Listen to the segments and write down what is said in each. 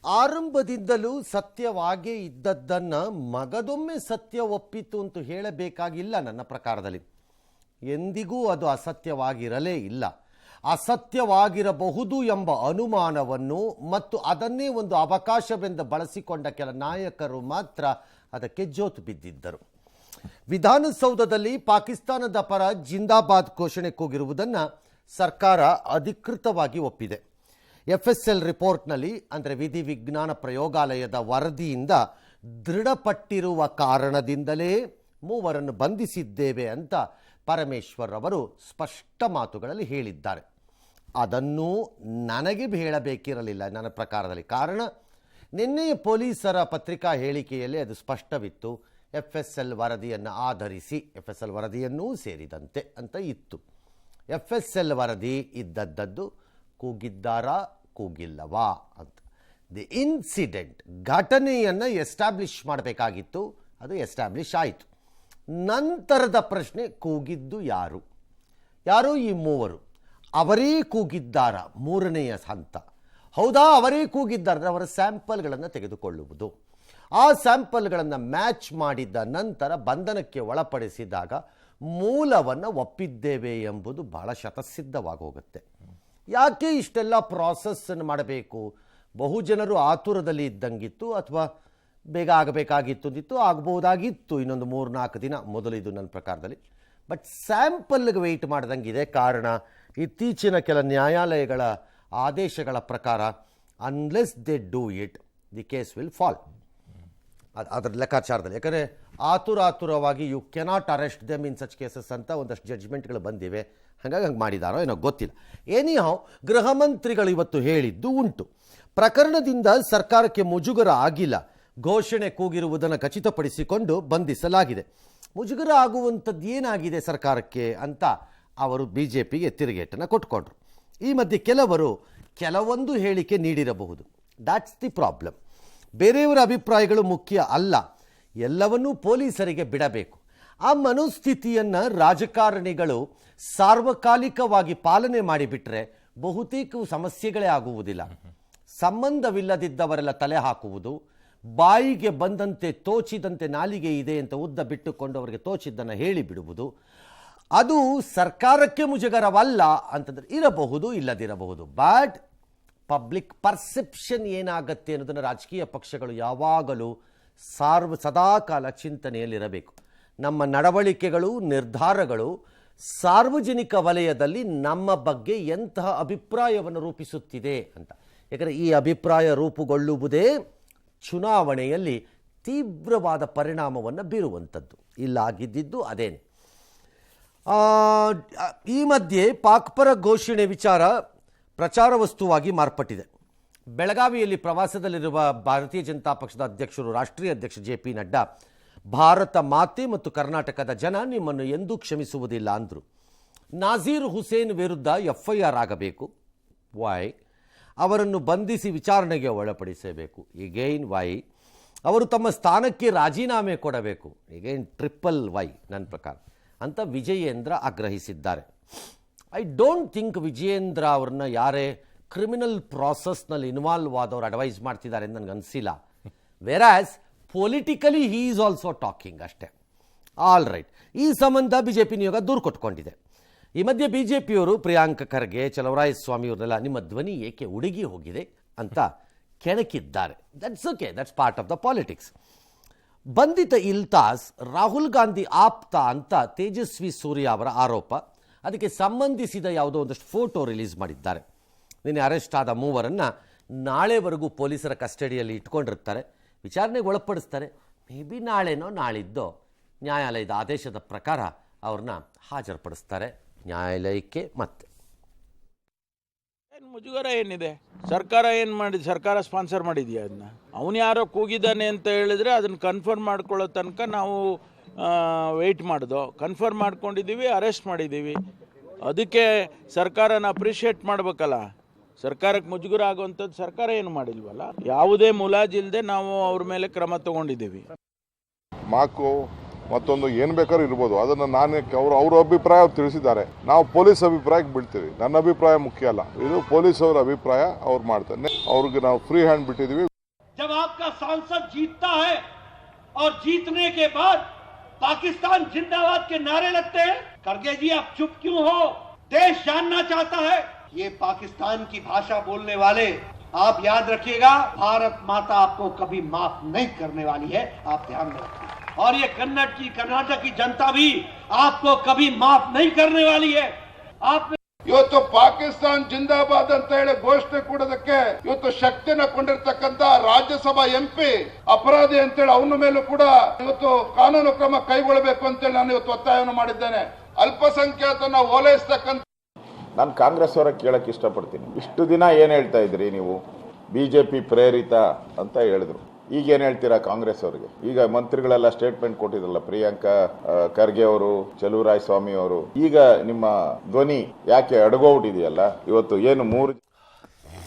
ಆರಂಭದಿಂದಲೂ ಸತ್ಯವಾಗೇ ಇದ್ದದ್ದನ್ನ ಮಗದೊಮ್ಮೆ ಸತ್ಯ ಒಪ್ಪಿತು ಅಂತ ಹೇಳಬೇಕಾಗಿಲ್ಲ. ನನ್ನ ಪ್ರಕಾರದಲ್ಲಿ ಎಂದಿಗೂ ಅದು ಅಸತ್ಯವಾಗಿರಲೇ ಇಲ್ಲ. ಅಸತ್ಯವಾಗಿರಬಹುದು ಎಂಬ ಅನುಮಾನವನ್ನು ಮತ್ತು ಅದನ್ನೇ ಒಂದು ಅವಕಾಶವೆಂದು ಬಳಸಿಕೊಂಡ ಕೆಲ ನಾಯಕರು ಮಾತ್ರ ಅದಕ್ಕೆ ಜೋತು ಬಿದ್ದಿದ್ದರು. ವಿಧಾನಸೌಧದಲ್ಲಿ ಪಾಕಿಸ್ತಾನದ ಪರ ಜಿಂದಾಬಾದ್ ಘೋಷಣೆ ಕೂಗಿರುವುದನ್ನು ಸರ್ಕಾರ ಅಧಿಕೃತವಾಗಿ ಒಪ್ಪಿದೆ. FSL ರಿಪೋರ್ಟ್ನಲ್ಲಿ ಅಂದರೆ ವಿಧಿ ವಿಜ್ಞಾನ ಪ್ರಯೋಗಾಲಯದ ವರದಿಯಿಂದ ದೃಢಪಟ್ಟಿರುವ ಕಾರಣದಿಂದಲೇ ಮೂವರನ್ನು ಬಂಧಿಸಿದ್ದೇವೆ ಅಂತ ಪರಮೇಶ್ವರ್ ಅವರು ಸ್ಪಷ್ಟ ಮಾತುಗಳಲ್ಲಿ ಹೇಳಿದ್ದಾರೆ. ಅದನ್ನು ನನಗೆ ಹೇಳಬೇಕಿರಲಿಲ್ಲ ನನ್ನ ಪ್ರಕಾರದಲ್ಲಿ. ಕಾರಣ ನಿನ್ನೆಯ ಪೊಲೀಸರ ಪತ್ರಿಕಾ ಹೇಳಿಕೆಯಲ್ಲಿ ಅದು ಸ್ಪಷ್ಟವಿತ್ತು. FSL ವರದಿಯನ್ನು ಆಧರಿಸಿ FSL ವರದಿಯನ್ನೂ ಸೇರಿದಂತೆ ಅಂತ ಇತ್ತು. FSL ವರದಿ ಇದ್ದದ್ದು ಕೂಗಿದ್ದಾರಾ ಕೂಗಿಲ್ಲವಾ ಅಂತ. ದಿ ಇನ್ಸಿಡೆಂಟ್ ಘಟನೆಯನ್ನು ಎಸ್ಟಾಬ್ಲಿಷ್ ಮಾಡಬೇಕಾಗಿತ್ತು. ಅದು ಎಸ್ಟಾಬ್ಲಿಷ್ ಆಯಿತು. ನಂತರದ ಪ್ರಶ್ನೆ ಕೂಗಿದ್ದು ಯಾರು ಈ ಮೂವರು ಅವರೇ ಕೂಗಿದ್ದಾರ ಮೂರನೆಯ ಹಂತ. ಹೌದಾ, ಅವರೇ ಕೂಗಿದ್ದಾರೆ. ಅವರ ಸ್ಯಾಂಪಲ್ಗಳನ್ನು ತೆಗೆದುಕೊಳ್ಳುವುದು, ಆ ಸ್ಯಾಂಪಲ್ಗಳನ್ನು ಮ್ಯಾಚ್ ಮಾಡಿದ್ದ ನಂತರ ಬಂಧನಕ್ಕೆ ಒಳಪಡಿಸಿದಾಗ ಮೂಲವನ್ನು ಒಪ್ಪಿದ್ದೇವೆ ಎಂಬುದು ಬಹಳ ಶತಸಿದ್ಧವಾಗಿ ಹೋಗುತ್ತೆ. ಯಾಕೆ ಇಷ್ಟೆಲ್ಲ ಪ್ರಾಸೆಸ್ಸನ್ನು ಮಾಡಬೇಕು? ಬಹುಜನರು ಆತುರದಲ್ಲಿ ಇದ್ದಂಗಿತ್ತು, ಅಥವಾ ಬೇಗ ಆಗಬೇಕಾಗಿತ್ತು ಅಂದಿತ್ತು, ಆಗ್ಬೋದಾಗಿತ್ತು ಇನ್ನೊಂದು 3-4 ದಿನ ಮೊದಲಿದು ನನ್ನ ಪ್ರಕಾರದಲ್ಲಿ. ಬಟ್ ಸ್ಯಾಂಪಲ್ಗೆ ವೆಯ್ಟ್ ಮಾಡ್ದಂಗಿದೆ. ಕಾರಣ ಇತ್ತೀಚಿನ ಕೆಲ ನ್ಯಾಯಾಲಯಗಳ ಆದೇಶಗಳ ಪ್ರಕಾರ unless they do it the case will fall. ಅದರ ಲೆಕ್ಕಾಚಾರದಲ್ಲಿ. ಯಾಕಂದರೆ ಆತುರವಾಗಿ you cannot arrest them in such cases ಅಂತ ಒಂದಷ್ಟು ಜಡ್ಜ್ಮೆಂಟ್ಗಳು ಬಂದಿವೆ. ಹಾಗಾಗಿ ಹಂಗೆ ಮಾಡಿದಾರೋ ಏನೋ ಗೊತ್ತಿಲ್ಲ. ಎನಿಹೌ, ಗೃಹ ಮಂತ್ರಿಗಳು ಇವತ್ತು ಹೇಳಿದ್ದು ಉಂಟು. ಪ್ರಕರಣದಿಂದ ಸರ್ಕಾರಕ್ಕೆ ಮುಜುಗರ ಆಗಿಲ್ಲ, ಘೋಷಣೆ ಕೂಗಿರುವುದನ್ನು ಖಚಿತಪಡಿಸಿಕೊಂಡು ಬಂಧಿಸಲಾಗಿದೆ. ಮುಜುಗರ ಆಗುವಂಥದ್ದು ಏನಾಗಿದೆ ಸರ್ಕಾರಕ್ಕೆ ಅಂತ ಅವರು BJPಗೆ ತಿರುಗೇಟನ್ನು ಕೊಟ್ಕೊಂಡ್ರು. ಈ ಮಧ್ಯೆ ಕೆಲವೊಂದು ಹೇಳಿಕೆ ನೀಡಿರಬಹುದು. That's the problem. ಬೇರೆಯವರ ಅಭಿಪ್ರಾಯಗಳು ಮುಖ್ಯ ಅಲ್ಲ, ಎಲ್ಲವನ್ನೂ ಪೊಲೀಸರಿಗೆ ಬಿಡಬೇಕು. ಆ ಮನೋಸ್ಥಿತಿಯನ್ನು ರಾಜಕಾರಣಿಗಳು ಸಾರ್ವಕಾಲಿಕವಾಗಿ ಪಾಲನೆ ಮಾಡಿಬಿಟ್ರೆ ಬಹುತೇಕ ಸಮಸ್ಯೆಗಳೇ ಆಗುವುದಿಲ್ಲ. ಸಂಬಂಧವಿಲ್ಲದಿದ್ದವರೆಲ್ಲ ತಲೆ ಹಾಕುವುದು, ಬಾಯಿಗೆ ಬಂದಂತೆ ತೋಚಿದಂತೆ ನಾಲಿಗೆ ಇದೆ ಅಂತ ಉದ್ದ ಬಿಟ್ಟುಕೊಂಡು ಅವರಿಗೆ ತೋಚಿದ್ದನ್ನು ಹೇಳಿಬಿಡುವುದು, ಅದು ಸರ್ಕಾರಕ್ಕೆ ಮುಜುಗರವಲ್ಲ ಅಂತಂದರೆ ಇರಬಹುದು, ಇಲ್ಲದಿರಬಹುದು. ಬಟ್ ಪಬ್ಲಿಕ್ ಪರ್ಸೆಪ್ಷನ್ ಏನಾಗತ್ತೆ ಅನ್ನೋದನ್ನು ರಾಜಕೀಯ ಪಕ್ಷಗಳು ಯಾವಾಗಲೂ ಸದಾಕಾಲ ಚಿಂತನೆಯಲ್ಲಿರಬೇಕು. ನಮ್ಮ ನಡವಳಿಕೆಗಳು, ನಿರ್ಧಾರಗಳು ಸಾರ್ವಜನಿಕ ವಲಯದಲ್ಲಿ ನಮ್ಮ ಬಗ್ಗೆ ಎಂತಹ ಅಭಿಪ್ರಾಯವನ್ನು ರೂಪಿಸುತ್ತಿದೆ ಅಂತ. ಯಾಕಂದರೆ ಈ ಅಭಿಪ್ರಾಯ ರೂಪುಗೊಳ್ಳುವುದೇ ಚುನಾವಣೆಯಲ್ಲಿ ತೀವ್ರವಾದ ಪರಿಣಾಮವನ್ನು ಬೀರುವಂಥದ್ದು. ಇಲ್ಲಾಗಿದ್ದು ಅದೇನೆ. ಈ ಮಧ್ಯೆ ಪಾಕ್ ಪರ ಘೋಷಣೆ ವಿಚಾರ ಪ್ರಚಾರ ವಸ್ತುವಾಗಿ ಮಾರ್ಪಟ್ಟಿದೆ. ಬೆಳಗಾವಿಯಲ್ಲಿ ಪ್ರವಾಸದಲ್ಲಿರುವ ಭಾರತೀಯ ಜನತಾ ಪಕ್ಷದ ಅಧ್ಯಕ್ಷರು, ರಾಷ್ಟ್ರೀಯ ಅಧ್ಯಕ್ಷ JP ನಡ್ಡಾ, ಭಾರತ ಮಾತೆ ಮತ್ತು ಕರ್ನಾಟಕದ ಜನ ನಿಮ್ಮನ್ನು ಎಂದೂ ಕ್ಷಮಿಸುವುದಿಲ್ಲ ಅಂದರು. ನಾಜೀರ್ ಹುಸೇನ್ ವಿರುದ್ಧ FIR ಆಗಬೇಕು. ವೈ? ಅವರನ್ನು ಬಂಧಿಸಿ ವಿಚಾರಣೆಗೆ ಒಳಪಡಿಸಬೇಕು. ಈಗೇನ್ ವೈ? ಅವರು ತಮ್ಮ ಸ್ಥಾನಕ್ಕೆ ರಾಜೀನಾಮೆ ಕೊಡಬೇಕು. ಈಗೇನ್ ಟ್ರಿಪಲ್ ವೈ ನನ್ನ ಪ್ರಕಾರ ಅಂತ ವಿಜಯೇಂದ್ರ ಆಗ್ರಹಿಸಿದ್ದಾರೆ. ಐ ಡೋಂಟ್ ಥಿಂಕ್ ವಿಜಯೇಂದ್ರ ಅವ್ರನ್ನ ಯಾರೇ ಕ್ರಿಮಿನಲ್ ಪ್ರಾಸೆಸ್ನಲ್ಲಿ ಇನ್ವಾಲ್ವ್ ಆದವರು ಅಡ್ವೈಸ್ ಮಾಡ್ತಿದ್ದಾರೆ ಅಂತ ನನಗೆ ಅನಿಸಿಲ್ಲ. Whereas politically he is also talking ಅಷ್ಟೇ. All right. ಈ ಸಂಬಂಧ BJP ನಿಯೋಗ ದೂರು ಕೊಟ್ಕೊಂಡಿದೆ. ಈ ಮಧ್ಯೆ BJPಯವರು ಪ್ರಿಯಾಂಕ ಖರ್ಗೆ, ಚಲವರಾಯಸ್ವಾಮಿಯವ್ರನ್ನೆಲ್ಲ ನಿಮ್ಮ ಧ್ವನಿ ಏಕೆ ಉಡುಗಿ ಹೋಗಿದೆ ಅಂತ ಕೆಣಕಿದ್ದಾರೆ. That's okay, that's part of the politics. ಬಂಧಿತ ಇಲ್ತಾಸ್ ರಾಹುಲ್ ಗಾಂಧಿ ಆಪ್ತ ಅಂತ ತೇಜಸ್ವಿ ಸೂರ್ಯ ಅವರ ಆರೋಪ. ಅದಕ್ಕೆ ಸಂಬಂಧಿಸಿದ ಯಾವುದೋ ಒಂದಷ್ಟು ಫೋಟೋ ರಿಲೀಸ್ ಮಾಡಿದ್ದಾರೆ. ನಿನ್ನೆ ಅರೆಸ್ಟ್ ಆದ ಮೂವರನ್ನು ನಾಳೆವರೆಗೂ ಪೊಲೀಸರ ಕಸ್ಟಡಿಯಲ್ಲಿ ಇಟ್ಕೊಂಡಿರ್ತಾರೆ, ವಿಚಾರಣೆಗೆ ಒಳಪಡಿಸ್ತಾರೆ. ಮೇ ಬಿ ನಾಳೆನೋ ನಾಳಿದ್ದೋ ನ್ಯಾಯಾಲಯದ ಆದೇಶದ ಪ್ರಕಾರ ಅವ್ರನ್ನ ಹಾಜರುಪಡಿಸ್ತಾರೆ ನ್ಯಾಯಾಲಯಕ್ಕೆ. ಮತ್ತೆ ಮುಜುಗರ ಏನಿದೆ? ಸರ್ಕಾರ ಏನು ಮಾಡಿದೆ? ಸರ್ಕಾರ ಸ್ಪಾನ್ಸರ್ ಮಾಡಿದೆಯಾ ಅದನ್ನ? ಅವನು ಯಾರೋ ಕೂಗಿದ್ದಾನೆ ಅಂತ ಹೇಳಿದ್ರೆ ಅದನ್ನು ಕನ್ಫರ್ಮ್ ಮಾಡ್ಕೊಳ್ಳೋ ತನಕ ನಾವು ವೆಯ್ಟ್ ಮಾಡೋದು. ಕನ್ಫರ್ಮ್ ಮಾಡ್ಕೊಂಡಿದ್ದೀವಿ, ಅರೆಸ್ಟ್ ಮಾಡಿದ್ದೀವಿ. ಅದಕ್ಕೆ ಸರ್ಕಾರನ ಅಪ್ರಿಷಿಯೇಟ್ ಮಾಡಬೇಕಲ್ಲ. ಸರ್ಕಾರಕ್ಕೆ ಮುಜುಗರ ಆಗುವಂಥದ್ದು ಸರ್ಕಾರ ಏನು ಮಾಡಿಲ್ವಲ್ಲ. ಯಾವುದೇ ಮುಲಾಜಿಲ್ಲದೆ ನಾವು ಅವ್ರ ಮೇಲೆ ಕ್ರಮ ತಗೊಂಡಿದ್ದೀವಿ. ಮಾಕು ಮತ್ತೊಂದು ಏನು ಬೇಕಾದ್ರೂ ಇರ್ಬೋದು, ಅದನ್ನು ನಾನು ಅವ್ರ ಅಭಿಪ್ರಾಯ ತಿಳಿಸಿದ್ದಾರೆ. ನಾವು ಪೊಲೀಸ್ ಅಭಿಪ್ರಾಯಕ್ಕೆ ಬಿಡ್ತೀವಿ. ನನ್ನ ಅಭಿಪ್ರಾಯ ಮುಖ್ಯ ಅಲ್ಲ, ಇದು ಪೊಲೀಸ್ ಅವರ ಅಭಿಪ್ರಾಯ. ಅವ್ರು ಮಾಡ್ತಾರೆ. ಅವ್ರಿಗೆ ನಾವು ಫ್ರೀ ಹ್ಯಾಂಡ್ ಬಿಟ್ಟಿದ್ದೀವಿ. आपका सांसद जीतता है और जीतने के बाद पाकिस्तान जिंदाबाद के नारे लगते हैं। खड़गे जी आप चुप क्यों हो? देश जानना चाहता है। ये पाकिस्तान की भाषा बोलने वाले, आप याद रखिएगा, भारत माता आपको कभी माफ नहीं करने वाली है, आप ध्यान में रखिए। और ये कर्नाटक की जनता भी आपको कभी माफ नहीं करने वाली है। आप ಇವತ್ತು ಪಾಕಿಸ್ತಾನ್ ಜಿಂದಾಬಾದ್ ಅಂತ ಹೇಳಿ ಘೋಷಣೆ ಕೊಡೋದಕ್ಕೆ ಇವತ್ತು ಶಕ್ತಿನ ಕೊಂಡಿರ್ತಕ್ಕಂತ ರಾಜ್ಯಸಭಾ ಎಂಪಿ ಅಪರಾಧಿ ಅಂತೇಳಿ ಅವನ ಮೇಲೂ ಕೂಡ ಇವತ್ತು ಕಾನೂನು ಕ್ರಮ ಕೈಗೊಳ್ಳಬೇಕು ಅಂತೇಳಿ ನಾನು ಇವತ್ತು ಒತ್ತಾಯವನ್ನು ಮಾಡಿದ್ದೇನೆ. ಅಲ್ಪಸಂಖ್ಯಾತನ ಓಲೈಸ್ತಕ್ಕಂಥ ನಾನು ಕಾಂಗ್ರೆಸ್ ಅವರ ಕೇಳಕ್ಕೆ ಇಷ್ಟಪಡ್ತೀನಿ. ಇಷ್ಟು ದಿನ ಏನು ಹೇಳ್ತಾ ಇದ್ರಿ ನೀವು, ಬಿಜೆಪಿ ಪ್ರೇರಿತ ಅಂತ ಹೇಳಿದ್ರು. ಈಗ ಏನು ಹೇಳ್ತೀರಾ ಕಾಂಗ್ರೆಸ್ ಅವರಿಗೆ? ಈಗ ಮಂತ್ರಿಗಳೆಲ್ಲ ಸ್ಟೇಟ್ಮೆಂಟ್ ಕೊಟ್ಟಿದ್ರಲ್ಲ, ಪ್ರಿಯಾಂಕಾ ಖರ್ಗೆ ಅವರು, ಚಲುವರಾಯ ಸ್ವಾಮಿ ಅವರು. ಈಗ ನಿಮ್ಮ ಧ್ವನಿ ಯಾಕೆ ಅಡಗೋಬಿಟ್ಟಿದೆಯಲ್ಲ? ಇವತ್ತು ಏನು ಮೂರು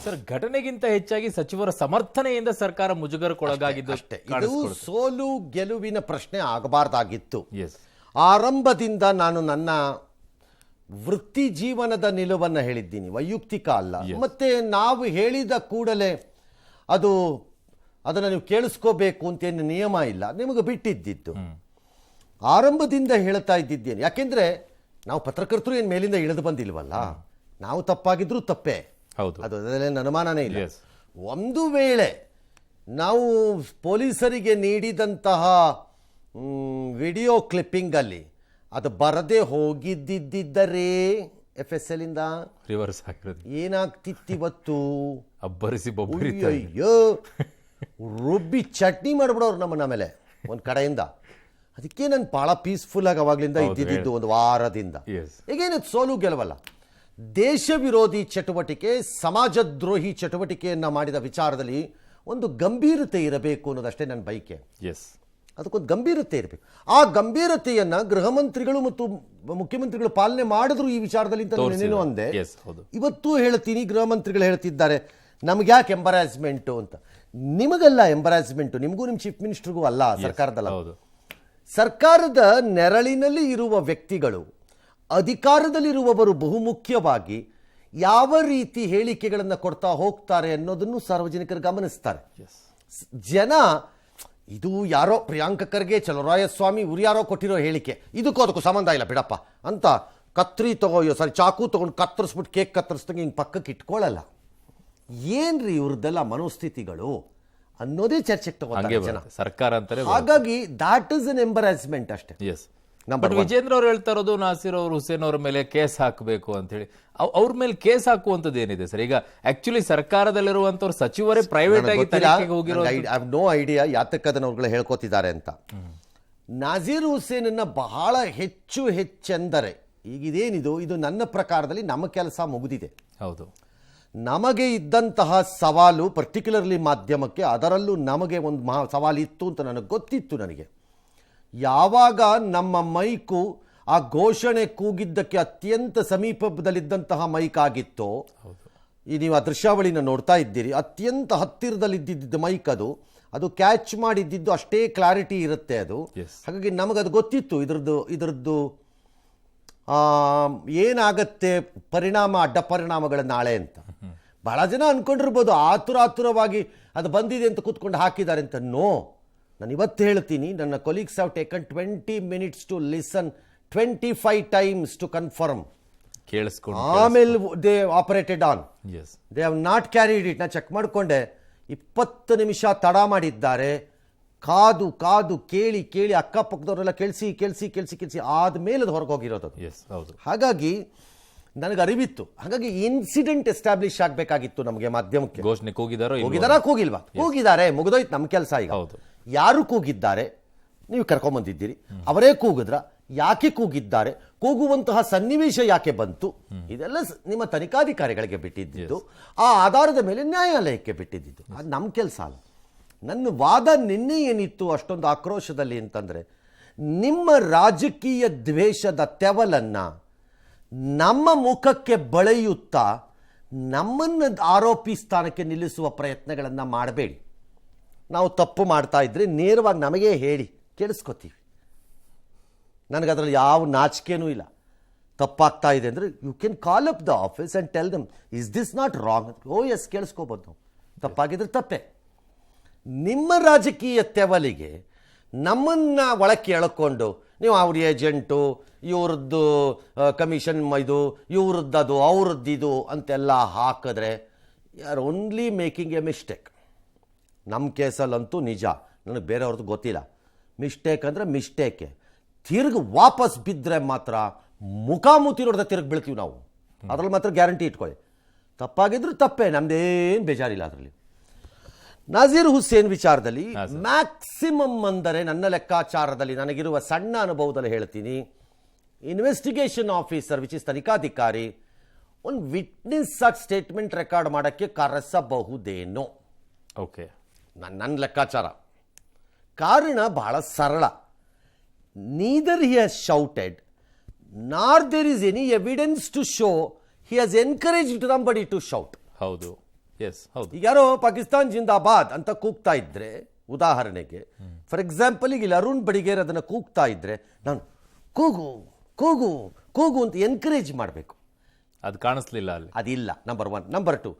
ಸರ್, ಘಟನೆಗಿಂತ ಹೆಚ್ಚಾಗಿ ಸಚಿವರ ಸಮರ್ಥನೆಯಿಂದ ಸರ್ಕಾರ ಮುಜುಗರಕ್ಕೊಳಗಾಗಿದ್ದು ಅಷ್ಟೇ. ಇದು ಸೋಲು ಗೆಲುವಿನ ಪ್ರಶ್ನೆ ಆಗಬಾರ್ದಾಗಿತ್ತು. ಎಸ್, ಆರಂಭದಿಂದ ನಾನು ನನ್ನ ವೃತ್ತಿ ಜೀವನದ ನಿಲುವನ್ನು ಹೇಳಿದ್ದೀನಿ, ವೈಯಕ್ತಿಕ ಅಲ್ಲ. ಮತ್ತೆ ನಾವು ಹೇಳಿದ ಕೂಡಲೇ ಅದನ್ನು ನೀವು ಕೇಳಿಸ್ಕೋಬೇಕು ಅಂತೇನು ನಿಯಮ ಇಲ್ಲ, ನಿಮಗೆ ಬಿಟ್ಟಿದ್ದಿದ್ದು. ಆರಂಭದಿಂದ ಹೇಳ್ತಾ ಇದ್ದಿದ್ದೇನೆ, ಯಾಕೆಂದ್ರೆ ನಾವು ಪತ್ರಕರ್ತರು ಏನು ಮೇಲಿಂದ ಇಳಿದು ಬಂದಿಲ್ವಲ್ಲ, ನಾವು ತಪ್ಪಾಗಿದ್ರೂ ತಪ್ಪೇ, ಹೌದು, ಅದು ಅದರಲ್ಲೇನು ಅನುಮಾನನೇ ಇಲ್ಲ. Yes. ಒಂದು ವೇಳೆ ನಾವು ಪೊಲೀಸರಿಗೆ ನೀಡಿದಂತಹ ವಿಡಿಯೋ ಕ್ಲಿಪ್ಪಿಂಗಲ್ಲಿ ಅದು ಬರದೇ ಹೋಗಿದ್ದಿದ್ದರೆ FSL ಇಂದ ರಿವರ್ಸ್ ಆಗಿರೋದು ಏನಾಗ್ತಿತ್ತಿವತ್ತು? ಅಬ್ಬರಿಸಿ ಬೊಬ್ಬರಿ ಅಯ್ಯೋ ರುಬ್ಬಿ ಚಟ್ನಿ ಮಾಡಿಬಿಡೋರು ನಮ್ಮನ್ನ ಮೇಲೆ ಒಂದು ಕಡೆಯಿಂದ. ಅದಕ್ಕೆ ನಾನು ಭಾಳ ಪೀಸ್ಫುಲ್ಲಾಗಿ ಅವಾಗಲಿಂದ ಇದ್ದಿದ್ದು ಒಂದು ವಾರದಿಂದ. ಈಗೇನದು ಸೋಲು ಗೆಲುವಲ್ಲ, ದೇಶ ವಿರೋಧಿ ಚಟುವಟಿಕೆ, ಸಮಾಜದ್ರೋಹಿ ಚಟುವಟಿಕೆಯನ್ನು ಮಾಡಿದ ವಿಚಾರದಲ್ಲಿ ಒಂದು ಗಂಭೀರತೆ ಇರಬೇಕು ಅನ್ನೋದಷ್ಟೇ ನನ್ನ ಬಯಕೆ. ಅದಕ್ಕೊಂದು ಗಂಭೀರತೆ ಇರಬೇಕು. ಆ ಗಂಭೀರತೆಯನ್ನು ಗೃಹ ಮಂತ್ರಿಗಳು ಮತ್ತು ಮುಖ್ಯಮಂತ್ರಿಗಳು ಪಾಲನೆ ಮಾಡಿದ್ರು ಈ ವಿಚಾರದಲ್ಲಿ ಅಂತ ನಾನೇನು ಅಂದೆ. ಇವತ್ತು ಹೇಳ್ತೀನಿ, ಗೃಹ ಮಂತ್ರಿಗಳು ಹೇಳ್ತಿದ್ದಾರೆ ನಮ್ಗೆ ಯಾಕೆ ಎಂಬರಾಸ್ಮೆಂಟು ಅಂತ. ನಿಮಗಲ್ಲ ಎಂಬರಾಸ್ಮೆಂಟು, ನಿಮಗೂ ನಿಮ್ಮ ಚೀಫ್ ಮಿನಿಸ್ಟರ್ಗೂ ಅಲ್ಲ, ಸರ್ಕಾರದಲ್ಲ. ಸರ್ಕಾರದ ನೆರಳಿನಲ್ಲಿ ಇರುವ ವ್ಯಕ್ತಿಗಳು, ಅಧಿಕಾರದಲ್ಲಿರುವವರು ಬಹುಮುಖ್ಯವಾಗಿ ಯಾವ ರೀತಿ ಹೇಳಿಕೆಗಳನ್ನು ಕೊಡ್ತಾ ಹೋಗ್ತಾರೆ ಅನ್ನೋದನ್ನು ಸಾರ್ವಜನಿಕರು ಗಮನಿಸ್ತಾರೆ. ಜನ ಇದು ಯಾರೋ ಪ್ರಿಯಾಂಕ ಖರ್ಗೆ, ಚಲುವರಾಯ ಸ್ವಾಮಿ ಇವ್ರು ಯಾರೋ ಕೊಟ್ಟಿರೋ ಹೇಳಿಕೆ, ಇದಕ್ಕೂ ಅದಕ್ಕೂ ಸಂಬಂಧ ಇಲ್ಲ ಬಿಡಪ್ಪ ಅಂತ ಕತ್ರಿ ಚಾಕು ತೊಗೊಂಡು ಕತ್ತರಿಸ್ಬಿಟ್ಟು ಕೇಕ್ ಕತ್ತರಿಸ್ದಂಗೆ ಹಿಂಗೆ ಪಕ್ಕಕ್ಕೆ ಇಟ್ಕೊಳ್ಳಲ್ಲ. ಏನ್ರಿ ಇವ್ರದ್ದೆಲ್ಲ ಮನೋಸ್ಥಿತಿಗಳು ಅನ್ನೋದೇ ಚರ್ಚೆಗೆ ತಗೋತಾರೆ ಜನ, ಸರ್ಕಾರ ಅಂತಾರೆ. ಹಾಗಾಗಿ ದಾಟ್ ಇಸ್ ಅನ್ ಎಂಬರಾಸ್ಮೆಂಟ್ ಅಷ್ಟೇ. ವಿಜೇಂದ್ರ ಅವ್ರು ಹೇಳ್ತಾ ಇರೋದು ನಾಸೀರ್ ಅವರು ಹುಸೇನ್ ಅವರ ಮೇಲೆ ಕೇಸ್ ಹಾಕಬೇಕು ಅಂತ ಹೇಳಿ. ಅವ್ರ ಮೇಲೆ ಕೇಸ್ ಹಾಕುವಂಥದ್ದು ಏನಿದೆ ಸರ್? ಈಗ ಆಕ್ಚುಲಿ ಸರ್ಕಾರದಲ್ಲಿರುವಂತವ್ರು ಸಚಿವರೇ ಪ್ರೈವೇಟ್ ಆಗಿ ತನಿಖೆಗೆ ಹೋಗಿರೋ, ಐ ಹ್ಯಾವ್ ನೋ ಐಡಿಯಾ ಯಾತಕ್ಕೆ ಅದನ್ನ ಅವ್ರುಗಳು ಹೇಳ್ಕೋತಿದ್ದಾರೆ ಅಂತ. ನಾಸೀರ್ ಹುಸೇನನ್ನ ಬಹಳ ಹೆಚ್ಚೆಂದರೆ ಈಗ ಇದೇನಿದು, ಇದು ನನ್ನ ಪ್ರಕಾರದಲ್ಲಿ ನಮ್ಮ ಕೆಲಸ ಮುಗಿದಿದೆ. ಹೌದು, ನಮಗೆ ಇದ್ದಂತಹ ಸವಾಲು ಪರ್ಟಿಕ್ಯುಲರ್ಲಿ ಮಾಧ್ಯಮಕ್ಕೆ, ಅದರಲ್ಲೂ ನಮಗೆ ಒಂದು ಸವಾಲಿತ್ತು ಅಂತ ನನಗೆ ಗೊತ್ತಿತ್ತು. ನನಗೆ ಯಾವಾಗ ನಮ್ಮ ಮೈಕು ಆ ಘೋಷಣೆ ಕೂಗಿದ್ದಕ್ಕೆ ಅತ್ಯಂತ ಸಮೀಪದಲ್ಲಿದ್ದಂತಹ ಮೈಕ್ ಆಗಿತ್ತೋ, ಈ ನೀವು ಆ ದೃಶ್ಯಾವಳಿನ ನೋಡ್ತಾ ಇದ್ದೀರಿ, ಅತ್ಯಂತ ಹತ್ತಿರದಲ್ಲಿದ್ದಿದ್ದ ಮೈಕ್ ಅದು ಕ್ಯಾಚ್ ಮಾಡಿದ್ದಿದ್ದು ಅಷ್ಟೇ ಕ್ಲಾರಿಟಿ ಇರುತ್ತೆ ಅದು. ಹಾಗಾಗಿ ನಮಗದು ಗೊತ್ತಿತ್ತು ಇದರದ್ದು ಏನಾಗತ್ತೆ ಪರಿಣಾಮ, ಅಡ್ಡ ಪರಿಣಾಮಗಳ ನಾಳೆ ಅಂತ. ಬಹಳ ಜನ ಅನ್ಕೊಂಡಿರ್ಬೋದು ಆತುರವಾಗಿ ಅದು ಬಂದಿದೆ ಅಂತ ಕೂತ್ಕೊಂಡು ಹಾಕಿದ್ದಾರೆ ಅಂತ. ನೋ, ನಾನು ಇವತ್ತು ಹೇಳ್ತೀನಿ, ನನ್ನ colleagues have taken 20 minutes to listen, 25 times to confirm. ಆಮೇಲೆ they operated on, they have not carried it. ನಾನು ಚೆಕ್ ಮಾಡಿಕೊಂಡೆ, 20 ನಿಮಿಷ ತಡ ಮಾಡಿದ್ದಾರೆ. ಕಾದು ಕೇಳಿ ಅಕ್ಕಪಕ್ಕದವರೆಲ್ಲ ಕೇಳಿಸಿ ಆದ್ಮೇಲೆ ಅದು ಹೊರಗೆ ಹೋಗಿರೋದು. ಹಾಗಾಗಿ ನನಗೆ ಅರಿವಿತ್ತು. ಹಾಗಾಗಿ ಇನ್ಸಿಡೆಂಟ್ ಎಸ್ಟಾಬ್ಲಿಷ್ ಆಗಬೇಕಾಗಿತ್ತು ನಮಗೆ ಮಾಧ್ಯಮಕ್ಕೆ. ಘೋಷಣೆ ಕೂಗಿಲ್ವಾ? ಕೂಗಿದ್ದಾರೆ, ಮುಗಿದೋಯ್ತು ನಮ್ಮ ಕೆಲಸ. ಈಗ ಯಾರು ಕೂಗಿದ್ದಾರೆ ನೀವು ಕರ್ಕೊಂಬಂದಿದ್ದೀರಿ, ಅವರೇ ಕೂಗಿದ್ರ, ಯಾಕೆ ಕೂಗಿದ್ದಾರೆ, ಕೂಗುವಂತಹ ಸನ್ನಿವೇಶ ಯಾಕೆ ಬಂತು, ಇದೆಲ್ಲ ನಿಮ್ಮ ತನಿಖಾಧಿಕಾರಿಗಳಿಗೆ ಬಿಟ್ಟಿದ್ದು, ಆ ಆಧಾರದ ಮೇಲೆ ನ್ಯಾಯಾಲಯಕ್ಕೆ ಬಿಟ್ಟಿದ್ದು. ಅದು ನಮ್ಮ ಕೆಲಸ ಅಲ್ಲ. ನನ್ನ ವಾದ ನಿನ್ನೆ ಏನಿತ್ತು ಅಷ್ಟೊಂದು ಆಕ್ರೋಶದಲ್ಲಿ ಅಂತಂದರೆ, ನಿಮ್ಮ ರಾಜಕೀಯ ದ್ವೇಷದ ತೆವಲನ್ನು ನಮ್ಮ ಮುಖಕ್ಕೆ ಬಳೆಯುತ್ತಾ ನಮ್ಮನ್ನು ಆರೋಪಿ ಸ್ಥಾನಕ್ಕೆ ನಿಲ್ಲಿಸುವ ಪ್ರಯತ್ನಗಳನ್ನು ಮಾಡಬೇಡಿ. ನಾವು ತಪ್ಪು ಮಾಡ್ತಾ ಇದ್ರೆ ನೇರವಾಗಿ ನಮಗೇ ಹೇಳಿ, ಕೇಳಿಸ್ಕೊತೀವಿ. ನನಗದ್ರಲ್ಲಿ ಯಾವ ನಾಚಿಕೆನೂ ಇಲ್ಲ. ತಪ್ಪಾಗ್ತಾ ಇದೆ ಅಂದರೆ you can call up the office and tell them, is this not wrong? Oh yes, ಕೇಳಿಸ್ಕೋಬೋದು. ನಾವು ತಪ್ಪಾಗಿದ್ರೆ ತಪ್ಪೇ. ನಿಮ್ಮ ರಾಜಕೀಯ ತೆವಲಿಗೆ ನಮ್ಮನ್ನು ಒಳಕ್ಕೆ ಎಳ್ಕೊಂಡು ನೀವು ಅವ್ರ ಏಜೆಂಟು, ಇವ್ರದ್ದು ಕಮಿಷನ್ ಇದು, ಇವ್ರದ್ದು ಅವ್ರದ್ದಿದು ಅಂತೆಲ್ಲ ಹಾಕಿದ್ರೆ you are only making a mistake. ನಮ್ಮ ಕೇಸಲ್ಲಂತೂ ನಿಜ, ನನಗೆ ಬೇರೆಯವ್ರದ್ದು ಗೊತ್ತಿಲ್ಲ. ಮಿಸ್ಟೇಕ್ ಅಂದರೆ ಮಿಸ್ಟೇಕೆ. ತಿರುಗಿ ವಾಪಸ್ ಬಿದ್ದರೆ ಮಾತ್ರ ಮುಖಾಮುಖಿ ನೋಡಿದ್ರೆ ತಿರುಗಿ ಬೀಳ್ತೀವಿ ನಾವು. ಅದ್ರಲ್ಲಿ ಮಾತ್ರ ಗ್ಯಾರಂಟಿ ಇಟ್ಕೊಳ್ಳಿ. ತಪ್ಪಾಗಿದ್ರು ತಪ್ಪೇ, ನಮ್ದೇನು ಬೇಜಾರಿಲ್ಲ ಅದರಲ್ಲಿ. ನಜೀರ್ ಹುಸೇನ್ ವಿಚಾರದಲ್ಲಿ ಮ್ಯಾಕ್ಸಿಮಮ್ ಅಂದರೆ ನನ್ನ ಲೆಕ್ಕಾಚಾರದಲ್ಲಿ ನನಗಿರುವ ಸಣ್ಣ ಅನುಭವದಲ್ಲಿ ಹೇಳ್ತೀನಿ, ಇನ್ವೆಸ್ಟಿಗೇಷನ್ ಆಫೀಸರ್ ವಿಚ್ ಇಸ್ ತನಿಖಾಧಿಕಾರಿ ಒಂದು ವಿಟ್ನೆಸ್ ಆಗಿ ಸ್ಟೇಟ್ಮೆಂಟ್ ರೆಕಾರ್ಡ್ ಮಾಡೋಕ್ಕೆ ಕರೆಸಬಹುದೇನೋ. ಓಕೆ, ನನ್ನ ಲೆಕ್ಕಾಚಾರ. ಕಾರಣ ಬಹಳ ಸರಳ. Neither he has shouted nor there is any evidence to show he has encouraged somebody to shout. ಹೌದು, ಎಸ್, ಹೌದು. ಈಗ ಯಾರೋ ಪಾಕಿಸ್ತಾನ್ ಜಿಂದಾಬಾದ್ ಅಂತ ಕೂಗ್ತಾ ಇದ್ರೆ, ಉದಾಹರಣೆಗೆ ಫಾರ್ ಎಕ್ಸಾಂಪಲ್ ಈಗ ಇಲ್ಲಿ ಅರುಣ್ ಬಡಿಗೇರ್ ಅದನ್ನು ಕೂಗ್ತಾ ಇದ್ರೆ ನಾನು ಕೂಗು ಕೂಗು ಕೂಗು ಅಂತ ಎನ್ಕರೇಜ್ ಮಾಡಬೇಕು. ಅದು ಕಾಣಿಸ್ಲಿಲ್ಲ ಅಲ್ಲಿ, ಅದಿಲ್ಲ. ನಂಬರ್ 1. ನಂಬರ್ 2,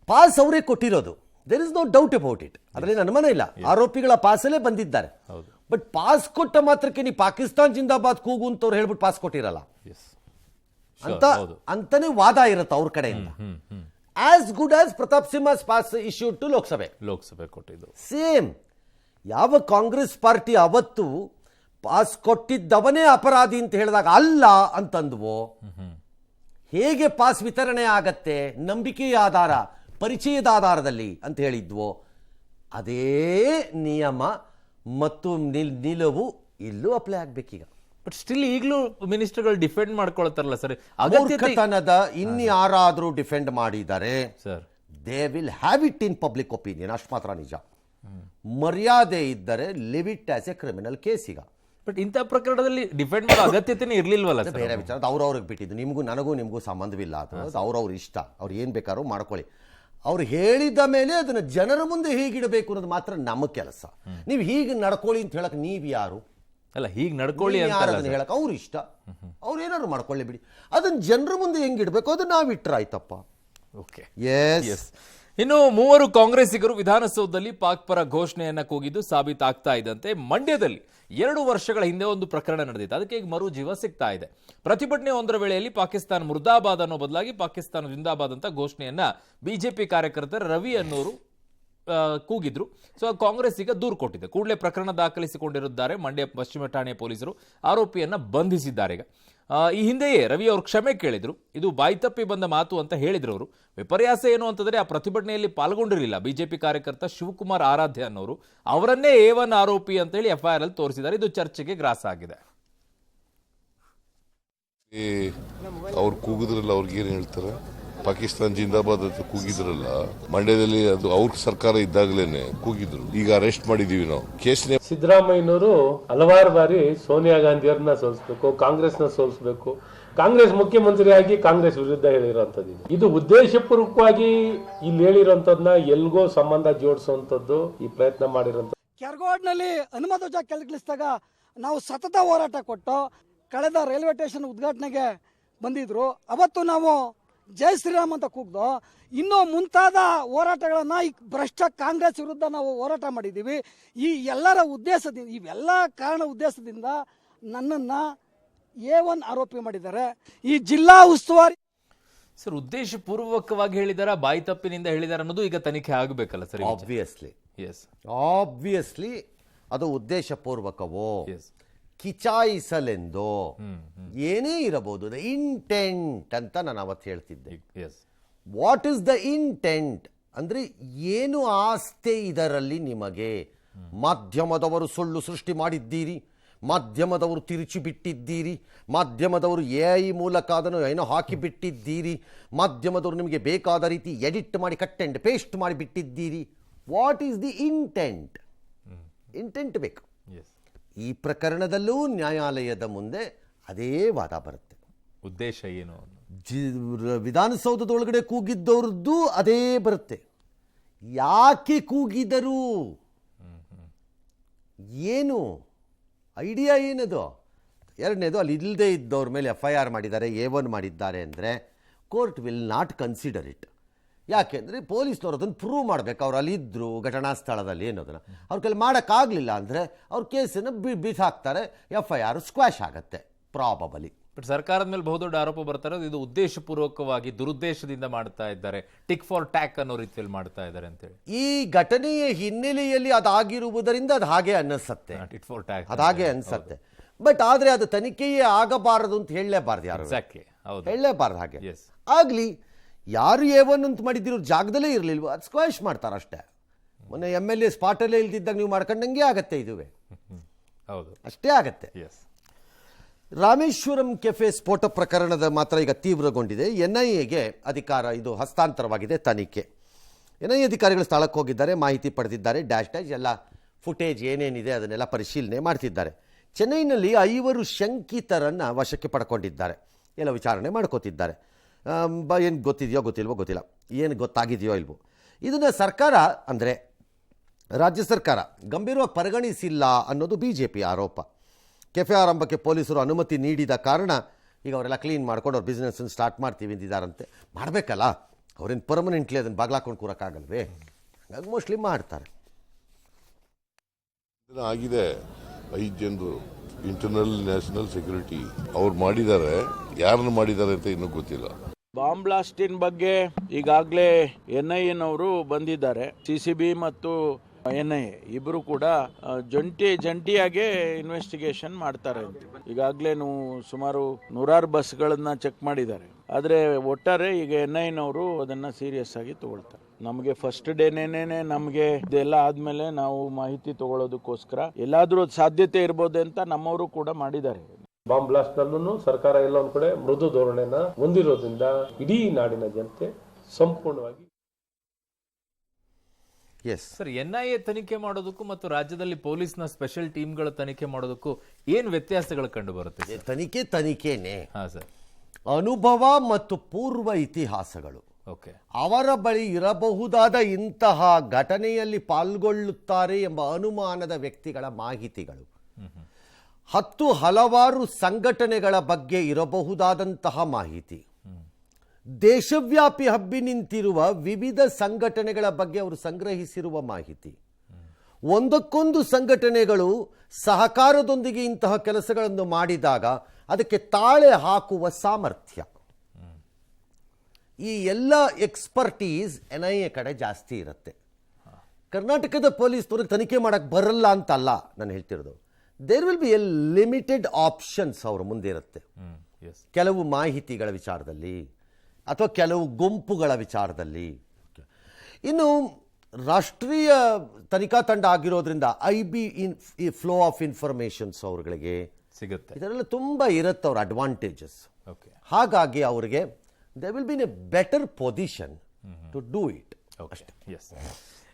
ಪಾಸ್ ಅವರೇ ಕೊಟ್ಟಿರೋದು. There is no doubt about it, ಅದರಲ್ಲಿ ಅನುಮಾನ ಇಲ್ಲ. ಆರೋಪಿಗಳ ಪಾಸಲ್ಲೇ ಬಂದಿದ್ದಾರೆ. ಬಟ್ ಪಾಸ್ ಕೊಟ್ಟ ಮಾತ್ರಕ್ಕೆ ನೀವು ಪಾಕಿಸ್ತಾನ್ ಜಿಂದಾಬಾದ್ ಕೂಗು ಅಂತ ಅವ್ರು ಹೇಳ್ಬಿಟ್ಟು ಪಾಸ್ ಕೊಟ್ಟಿರಲ್ಲ ಅಂತಾನೆ ವಾದ ಇರುತ್ತೆ ಅವ್ರ ಕಡೆಯಿಂದ. As good as Pratap Simha pass issued to Lok Sabha ಕೊಟ್ಟಿದ್ದು ಸೇಮ್. ಯಾವ ಕಾಂಗ್ರೆಸ್ ಪಾರ್ಟಿ ಅವತ್ತು ಪಾಸ್ ಕೊಟ್ಟಿದ್ದವನೇ ಅಪರಾಧಿ ಅಂತ ಹೇಳಿದಾಗ ಅಲ್ಲ ಅಂತಂದ್ವೋ, ಹೇಗೆ ಪಾಸ್ ವಿತರಣೆ ಆಗತ್ತೆ ನಂಬಿಕೆಯ ಆಧಾರ, ಪರಿಚಯದ ಆಧಾರದಲ್ಲಿ ಅಂತ ಹೇಳಿದ್ವೋ, ಅದೇ ನಿಯಮ ಮತ್ತು ನಿಲುವು ಇಲ್ಲೂ ಅಪ್ಲೈ ಆಗ್ಬೇಕೀಗ. ಬಟ್ ಸ್ಟಿಲ್ ಈಗಲೂ ಮಿನಿಸ್ಟರ್ಗಳು ಡಿಫೆಂಡ್ ಮಾಡ್ಕೊಳ್ತಾರಲ್ಲ ಸರ್. ಮೂರ್ಖತನದ ಇನ್ಯಾರಾದ್ರೂ ಡಿಫೆಂಡ್ ಮಾಡಿದ್ದಾರೆ sir, they will have it in public opinion. ಅಷ್ಟು ಮಾತ್ರ ನಿಜ. ಮರ್ಯಾದೆ ಇದ್ದರೆ leave it as a criminal case. ಈಗ ಬಟ್ ಇಂಥ ಪ್ರಕರಣದಲ್ಲಿ ಡಿಫೆಂಡ್ ಮಾಡೋ ಅಗತ್ಯತೆನೇ ಇರ್ಲಿಲ್ವಲ್ಲ ಸರ್. ಬೇರೆ ವಿಚಾರ, ಅವ್ರವ್ರಿಗೆ ಬಿಟ್ಟಿದ್ದು. ನಿಮಗೂ ನನಗೂ ನಿಮಗೂ ಸಂಬಂಧವಿಲ್ಲ. ಅದು ಅವ್ರವ್ರ ಇಷ್ಟ, ಅವ್ರು ಏನು ಬೇಕಾದ್ರೂ ಮಾಡ್ಕೊಳ್ಳಿ. ಅವ್ರು ಹೇಳಿದ ಮೇಲೆ ಅದನ್ನು ಜನರ ಮುಂದೆ ಹೇಗಿಡಬೇಕು ಅನ್ನೋದು ಮಾತ್ರ ನಮ್ಮ ಕೆಲಸ. ನೀವು ಹೀಗೆ ನಡ್ಕೊಳ್ಳಿ ಅಂತ ಹೇಳಕ್ ನೀವು ಯಾರು? ಅಲ್ಲ, ಹೀಗೆ ನಡ್ಕೊಳ್ಳಿ ಅಂತ ಹೇಳಕ್ ಅವ್ರ ಇಷ್ಟ, ಅವ್ರು ಏನಾದ್ರು ಮಾಡ್ಕೊಳ್ಳಿ ಬಿಡಿ. ಅದನ್ನ ಜನರ ಮುಂದೆ ಹೆಂಗಿಡ್ಬೇಕು ಅದನ್ನ ನಾವು ಇಟ್ಟರೆ ಆಯ್ತಪ್ಪ. Okay, yes. ಇನ್ನು 3 ಕಾಂಗ್ರೆಸ್ಸಿಗರು ವಿಧಾನಸೌಧದಲ್ಲಿ ಪಾಕ್ ಪರ ಘೋಷಣೆಯನ್ನ ಕೂಗಿದ್ದು ಸಾಬೀತಾಗ್ತಾ ಇದ್ದಂತೆ ಮಂಡ್ಯದಲ್ಲಿ 2 ವರ್ಷಗಳ ಹಿಂದೆ ಒಂದು ಪ್ರಕರಣ ನಡೆದಿತ್ತು. ಅದಕ್ಕೆ ಈಗ ಮರು ಜೀವ ಸಿಗ್ತಾ ಇದೆ. ಪ್ರತಿಭಟನೆ ಒಂದರ ವೇಳೆಯಲ್ಲಿ ಪಾಕಿಸ್ತಾನ ಮುರ್ದಾಬಾದ್ ಅನ್ನೋ ಬದಲಾಗಿ ಪಾಕಿಸ್ತಾನ ಜಿಂದಾಬಾದ್ ಅಂತ ಘೋಷಣೆಯನ್ನ ಬಿಜೆಪಿ ಕಾರ್ಯಕರ್ತ ರವಿ ಅನ್ನೋರು ಕೂಗಿದ್ರು. ಸೊ ಕಾಂಗ್ರೆಸ್ ಈಗ ದೂರು ಕೊಟ್ಟಿದೆ. ಕೂಡಲೇ ಪ್ರಕರಣ ದಾಖಲಿಸಿಕೊಂಡಿರುತ್ತಾರೆ ಮಂಡ್ಯ ಪಶ್ಚಿಮ ಠಾಣೆ ಪೊಲೀಸರು. ಆರೋಪಿಯನ್ನ ಬಂಧಿಸಿದ್ದಾರೆ. ಈಗ ಈ ಹಿಂದೆಯೇ ರವಿ ಅವರು ಕ್ಷಮೆ ಕೇಳಿದ್ರು. ಇದು ಬಾಯ್ತಪ್ಪಿ ಬಂದ ಮಾತು ಅಂತ ಹೇಳಿದ್ರು ಅವರು. ವಿಪರ್ಯಾಸ ಏನು ಅಂತಂದ್ರೆ, ಆ ಪ್ರತಿಭಟನೆಯಲ್ಲಿ ಪಾಲ್ಗೊಂಡಿರಲಿಲ್ಲ ಬಿಜೆಪಿ ಕಾರ್ಯಕರ್ತ ಶಿವಕುಮಾರ್ ಆರಾಧ್ಯ ಅನ್ನೋರು. ಅವರನ್ನೇ A1 ಆರೋಪಿ ಅಂತ ಹೇಳಿ FIR ಅಲ್ಲಿ ತೋರಿಸಿದ್ದಾರೆ. ಇದು ಚರ್ಚೆಗೆ ಗ್ರಾಸ ಆಗಿದೆ. ಅವ್ರು ಕೂಗಿದ್ರಲ್ಲ, ಅವ್ರಿಗೆ ಏನ್ ಹೇಳ್ತಾರೆ? ಪಾಕಿಸ್ತಾನ ಜಿಂದಾಬಾದ್ ಅಂತ ಕೂಗಿದ್ರಲ್ಲ ಮಂಡ್ಯದಲ್ಲಿ, ಅದು ಅವ್ರ ಸರ್ಕಾರ ಇದ್ದಾಗಲೇನೆ ಕೂಗಿದ್ರು. ಈಗ ಅರೆಸ್ಟ್ ಮಾಡಿದೀವಿ ನಾವು. ಕೇಸ್ನೇ ಸಿದ್ದರಾಮಯ್ಯನವರು ಹಲವಾರು ಬಾರಿ ಸೋನಿಯಾ ಗಾಂಧಿಯವ್ರನ್ನ ಸೋಲಿಸಬೇಕು, ಕಾಂಗ್ರೆಸ್ನ ಸೋಲಿಸಬೇಕು, ಕಾಂಗ್ರೆಸ್ ಮುಖ್ಯಮಂತ್ರಿಯಾಗಿ ಕಾಂಗ್ರೆಸ್ ವಿರುದ್ಧ ಹೇಳಿರೋಂಥದ್ದು. ಇದು ಉದ್ದೇಶಪೂರ್ವಕವಾಗಿ ಇಲ್ಲಿ ಹೇಳಿರೋಂಥದ್ದನ್ನ ಎಲ್ಗೋ ಸಂಬಂಧ ಜೋಡಿಸುವಂಥದ್ದು ಈ ಪ್ರಯತ್ನ ಮಾಡಿರೋಂಥದ್ದು. ಕೆರಗೋಡ್ನಲ್ಲಿ ಹನುಮಧ್ವಜ ಕೆಳಗಿಳಿಸಿದಾಗ ನಾವು ಸತತ ಹೋರಾಟ ಕೊಟ್ಟು ಕಳೆದ ರೈಲ್ವೆ ಸ್ಟೇಷನ್ ಉದ್ಘಾಟನೆಗೆ ಬಂದಿದ್ರು. ಅವತ್ತು ನಾವು ಜೈ ಶ್ರೀರಾಮ್ ಅಂತ ಕೂಗ್ದು. ಇನ್ನೂ ಮುಂತಾದ ಹೋರಾಟಗಳನ್ನ ಈ ಭ್ರಷ್ಟ ಕಾಂಗ್ರೆಸ್ ವಿರುದ್ಧ ನಾವು ಹೋರಾಟ ಮಾಡಿದ್ದೀವಿ. ಈ ಎಲ್ಲರ ಉದ್ದೇಶದಿಂದ, ಇವೆಲ್ಲ ಕಾರಣ ಉದ್ದೇಶದಿಂದ ನನ್ನನ್ನ A1 ಆರೋಪಿ ಮಾಡಿದ್ದಾರೆ. ಈ ಜಿಲ್ಲಾ ಉಸ್ತುವಾರಿ ಸರ್ ಉದ್ದೇಶಪೂರ್ವಕವಾಗಿ ಹೇಳಿದಾರ, ಬಾಯಿ ತಪ್ಪಿನಿಂದ ಹೇಳಿದಾರ ಅನ್ನೋದು ಈಗ ತನಿಖೆ ಆಗಬೇಕಲ್ಲ ಸರ್. ಆಬ್ವಿಯಸ್ಲಿ ಅದು ಉದ್ದೇಶಪೂರ್ವಕವೋ ಕಿಚಾಯಿಸಲೆಂದೋ ಏನೇ ಇರಬಹುದು. ಇಂಟೆಂಟ್ ಅಂತ ನಾನು ಅವತ್ತು ಹೇಳ್ತಿದ್ದೆ. ವಾಟ್ ಇಸ್ ದ ಇಂಟೆಂಟ್ ಅಂದ್ರೆ ಏನು ಆಸ್ತಿ ಇದರಲ್ಲಿ ನಿಮಗೆ? ಮಾಧ್ಯಮದವರು ಸುಳ್ಳು ಸೃಷ್ಟಿ ಮಾಡಿದ್ದೀರಿ, ಮಾಧ್ಯಮದವರು ತಿರುಚಿ ಬಿಟ್ಟಿದ್ದೀರಿ, ಮಾಧ್ಯಮದವರು AI ಮೂಲಕ ಅದನ್ನು ಏನೋ ಹಾಕಿ ಬಿಟ್ಟಿದ್ದೀರಿ, ಮಾಧ್ಯಮದವರು ನಿಮಗೆ ಬೇಕಾದ ರೀತಿ ಎಡಿಟ್ ಮಾಡಿ ಕಟ್ ಆ್ಯಂಡ್ ಪೇಸ್ಟ್ ಮಾಡಿ ಬಿಟ್ಟಿದ್ದೀರಿ. What is the intent? Intent ಬೇಕು. ಈ ಪ್ರಕರಣದಲ್ಲೂ ನ್ಯಾಯಾಲಯದ ಮುಂದೆ ಅದೇ ವಾದ ಬರುತ್ತೆ. ಉದ್ದೇಶ ಏನು? ವಿಧಾನಸೌಧದೊಳಗಡೆ ಕೂಗಿದ್ದವ್ರದ್ದು ಅದೇ ಬರುತ್ತೆ. ಯಾಕೆ ಕೂಗಿದರು? ಏನು ಐಡಿಯಾ ಏನದು? ಎರಡನೇದು, ಅಲ್ಲಿ ಇಲ್ಲದೆ ಇದ್ದವ್ರ ಮೇಲೆ FIR ಮಾಡಿದ್ದಾರೆ, A1 ಮಾಡಿದ್ದಾರೆ ಅಂದರೆ court will not consider it. ಯಾಕೆಂದರೆ ಪೊಲೀಸ್ನವ್ರು ಅದನ್ನು ಪ್ರೂವ್ ಮಾಡಬೇಕು. ಅವ್ರು ಅಲ್ಲಿದ್ದರು ಘಟನಾ ಸ್ಥಳದಲ್ಲಿ ಅನ್ನೋದನ್ನು ಅವ್ರ ಕೈಲಿ ಮಾಡೋಕ್ಕಾಗಲಿಲ್ಲ ಅಂದರೆ ಅವ್ರ ಕೇಸನ್ನು ಬಿಸಾಕ್ತಾರೆ, FIR ಸ್ಕ್ವಾಶ್ ಆಗುತ್ತೆ ಪ್ರಾಬಬಲಿ. ಬಟ್ ಸರ್ಕಾರದ ಮೇಲೆ ಬಹುದೊಡ್ಡ ಆರೋಪ ಬರ್ತಾರೆ, ಇದು ಉದ್ದೇಶಪೂರ್ವಕವಾಗಿ ದುರುದ್ದೇಶದಿಂದ ಮಾಡ್ತಾ ಇದ್ದಾರೆ, ಟಿಕ್ ಫಾರ್ ಟ್ಯಾಕ್ ಅನ್ನೋ ರೀತಿಯಲ್ಲಿ ಮಾಡ್ತಾ ಇದ್ದಾರೆ ಅಂತೇಳಿ. ಈ ಘಟನೆಯ ಹಿನ್ನೆಲೆಯಲ್ಲಿ ಅದಾಗಿರುವುದರಿಂದ ಅದು ಹಾಗೆ ಅನ್ನಿಸುತ್ತೆ, ಟಿಕ್ ಫಾರ್ ಟ್ಯಾಕ್ ಅದು ಹಾಗೆ ಅನಿಸುತ್ತೆ. ಬಟ್ ಆದರೆ ಅದು ತನಿಖೆಯೇ ಆಗಬಾರದು ಅಂತ ಹೇಳಲೇಬಾರ್ದು, ಯಾರು ಹೇಳಲೇಬಾರ್ದು. ಹಾಗೆ ಆಗಲಿ, ಯಾರು A1 ಅಂತ ಮಾಡಿದ್ರು ಜಾಗದಲ್ಲೇ ಇರಲಿಲ್ವೋ ಅದು ಸ್ಕ್ವಾಶ್ ಮಾಡ್ತಾರೆ ಅಷ್ಟೇ. ಮೊನ್ನೆ MLA ಸ್ಪಾಟಲ್ಲೇ ಇಲ್ದಿದ್ದಾಗ ನೀವು ಮಾಡ್ಕೊಂಡಂಗೆ ಆಗತ್ತೆ, ಇದುವೇ ಹೌದು, ಅಷ್ಟೇ ಆಗತ್ತೆ. ರಾಮೇಶ್ವರಂ ಕೆಫೆ ಸ್ಫೋಟ ಪ್ರಕರಣದ ಮಾತ್ರ ಈಗ ತೀವ್ರಗೊಂಡಿದೆ. NIAಗೆ ಅಧಿಕಾರ ಇದು ಹಸ್ತಾಂತರವಾಗಿದೆ. ತನಿಖೆ NIA ಅಧಿಕಾರಿಗಳು ಸ್ಥಳಕ್ಕೆ ಹೋಗಿದ್ದಾರೆ, ಮಾಹಿತಿ ಪಡೆದಿದ್ದಾರೆ, ಡ್ಯಾಶ್ ಎಲ್ಲ ಫುಟೇಜ್ ಏನೇನಿದೆ ಅದನ್ನೆಲ್ಲ ಪರಿಶೀಲನೆ ಮಾಡ್ತಿದ್ದಾರೆ. ಚೆನ್ನೈನಲ್ಲಿ 5 ಶಂಕಿತರನ್ನು ವಶಕ್ಕೆ ಪಡ್ಕೊಂಡಿದ್ದಾರೆ, ಎಲ್ಲ ವಿಚಾರಣೆ ಮಾಡ್ಕೋತಿದ್ದಾರೆ. ಏನು ಗೊತ್ತಿದೆಯೋ ಗೊತ್ತಿಲ್ವೋ ಗೊತ್ತಿಲ್ಲ, ಏನು ಗೊತ್ತಾಗಿದೆಯೋ ಇಲ್ವೋ ಇದನ್ನು ಸರ್ಕಾರ ಅಂದರೆ ರಾಜ್ಯ ಸರ್ಕಾರ ಗಂಭೀರವಾಗಿ ಪರಿಗಣಿಸಿಲ್ಲ ಅನ್ನೋದು BJP ಆರೋಪ. ಕೆಫೆ ಆರಂಭಕ್ಕೆ ಪೊಲೀಸರು ಅನುಮತಿ ನೀಡಿದ ಕಾರಣ ಈಗ ಅವರೆಲ್ಲ ಕ್ಲೀನ್ ಮಾಡ್ಕೊಂಡು ಅವ್ರ ಬಿಸ್ನೆಸ್ಸನ್ನು ಸ್ಟಾರ್ಟ್ ಮಾಡ್ತೀವಿ ಅಂತಿದ್ದಾರಂತೆ. ಮಾಡಬೇಕಲ್ಲ, ಅವ್ರೇನು ಪರ್ಮನೆಂಟ್ಲಿ ಅದನ್ನು ಬಾಗ್ಲಾಕೊಂಡು ಕೂರೋಕ್ಕಾಗಲ್ವೇ? ಹಾಗಾಗಿ ಮೋಸ್ಟ್ಲಿ ಮಾಡ್ತಾರೆ. ಆಗಿದೆ 5 ಜನರು ಇಂಟರ್ನಲ್ ನ್ಯಾಷನಲ್ ಸೆಕ್ಯೂರಿಟಿ ಅವ್ರು ಮಾಡಿದ್ದಾರೆ, ಯಾರನ್ನು ಮಾಡಿದ್ದಾರೆ ಅಂತ ಇನ್ನೂ ಗೊತ್ತಿಲ್ಲ. ಬಾಂಬ್ ಬ್ಲಾಸ್ಟಿನ್ ಬಗ್ಗೆ ಈಗಾಗಲೇ NIAನವರು ಬಂದಿದ್ದಾರೆ. CCB ಮತ್ತು NIA ಇಬ್ಬರು ಕೂಡ ಜಂಟಿಯಾಗೆ ಇನ್ವೆಸ್ಟಿಗೇಷನ್ ಮಾಡ್ತಾರೆ ಅಂತ. ಈಗಾಗಲೇ ಸುಮಾರು 100 ಬಸ್ಗಳನ್ನ ಚೆಕ್ ಮಾಡಿದ್ದಾರೆ. ಆದರೆ ಒಟ್ಟಾರೆ ಈಗ NIAನವರು ಅದನ್ನ ಸೀರಿಯಸ್ ಆಗಿ ತಗೊಳ್ತಾರೆ. ನಮಗೆ ಫಸ್ಟ್ ಡೇನೇನೆ ನಮಗೆ ಇದೆಲ್ಲ ಆದ್ಮೇಲೆ ನಾವು ಮಾಹಿತಿ ತಗೊಳ್ಳೋದಕ್ಕೋಸ್ಕರ ಎಲ್ಲಾದ್ರೂ ಸಾಧ್ಯತೆ ಇರ್ಬೋದು ಅಂತ ನಮ್ಮವರು ಕೂಡ ಮಾಡಿದ್ದಾರೆ. ಬಾಂಬ್ ಬ್ಲಾಸ್ಟ್ ನಲ್ಲೂ ಸರ್ಕಾರ ಎಲ್ಲ ಒಂದ್ ಕಡೆ ಮೃದು ಧೋರಣೆನ ಹೊಂದಿರೋದ್ರಿಂದ ಇಡೀ ನಾಡಿನ ಜನತೆ ಸಂಪೂರ್ಣವಾಗಿ ಸರ್, NIA ತನಿಖೆ ಮಾಡೋದಕ್ಕೂ ಮತ್ತು ರಾಜ್ಯದಲ್ಲಿ ಪೊಲೀಸ್ನ ಸ್ಪೆಷಲ್ ಟೀಮ್ಗಳ ತನಿಖೆ ಮಾಡೋದಕ್ಕೂ ಏನು ವ್ಯತ್ಯಾಸಗಳು ಕಂಡು ಬರುತ್ತೆ? ತನಿಖೆನೇ ಸರ್, ಅನುಭವ ಮತ್ತು ಪೂರ್ವ ಇತಿಹಾಸಗಳು. ಓಕೆ, ಅವರ ಬಳಿ ಇರಬಹುದಾದ ಇಂತಹ ಘಟನೆಯಲ್ಲಿ ಪಾಲ್ಗೊಳ್ಳುತ್ತಾರೆ ಎಂಬ ಅನುಮಾನದ ವ್ಯಕ್ತಿಗಳ ಮಾಹಿತಿಗಳು, 10 ಹಲವಾರು ಸಂಘಟನೆಗಳ ಬಗ್ಗೆ ಇರಬಹುದಾದಂತಹ ಮಾಹಿತಿ, ದೇಶವ್ಯಾಪಿ ಹಬ್ಬಿ ನಿಂತಿರುವ ವಿವಿಧ ಸಂಘಟನೆಗಳ ಬಗ್ಗೆ ಅವರು ಸಂಗ್ರಹಿಸಿರುವ ಮಾಹಿತಿ, ಒಂದಕ್ಕೊಂದು ಸಂಘಟನೆಗಳು ಸಹಕಾರದೊಂದಿಗೆ ಇಂತಹ ಕೆಲಸಗಳನ್ನು ಮಾಡಿದಾಗ ಅದಕ್ಕೆ ತಾಳೆ ಹಾಕುವ ಸಾಮರ್ಥ್ಯ, ಈ ಎಲ್ಲ ಎಕ್ಸ್ಪರ್ಟೀಸ್ NIA ಕಡೆ ಜಾಸ್ತಿ ಇರುತ್ತೆ. ಕರ್ನಾಟಕದ ಪೊಲೀಸ್ನವ್ರಿಗೆ ತನಿಖೆ ಮಾಡೋಕ್ಕೆ ಬರಲ್ಲ ಅಂತಲ್ಲ ನಾನು ಹೇಳ್ತಿರೋದು. There will be a limited options ಅವ್ರ ಮುಂದೆ ಇರುತ್ತೆ. ಕೆಲವು ಮಾಹಿತಿಗಳ ವಿಚಾರದಲ್ಲಿ ಅಥವಾ ಕೆಲವು ಗುಂಪುಗಳ ವಿಚಾರದಲ್ಲಿ. ಇನ್ನು ರಾಷ್ಟ್ರೀಯ ತನಿಖಾ ತಂಡ ಆಗಿರೋದ್ರಿಂದ IB ಫ್ಲೋ ಆಫ್ ಇನ್ಫಾರ್ಮೇಷನ್ಸ್ ಅವ್ರಗಳಿಗೆ ಸಿಗುತ್ತೆ. ಇದರೆಲ್ಲ ತುಂಬ ಇರುತ್ತೆ ಅವ್ರ ಅಡ್ವಾಂಟೇಜಸ್. ಹಾಗಾಗಿ ಅವರಿಗೆ they will be in a better position to do it.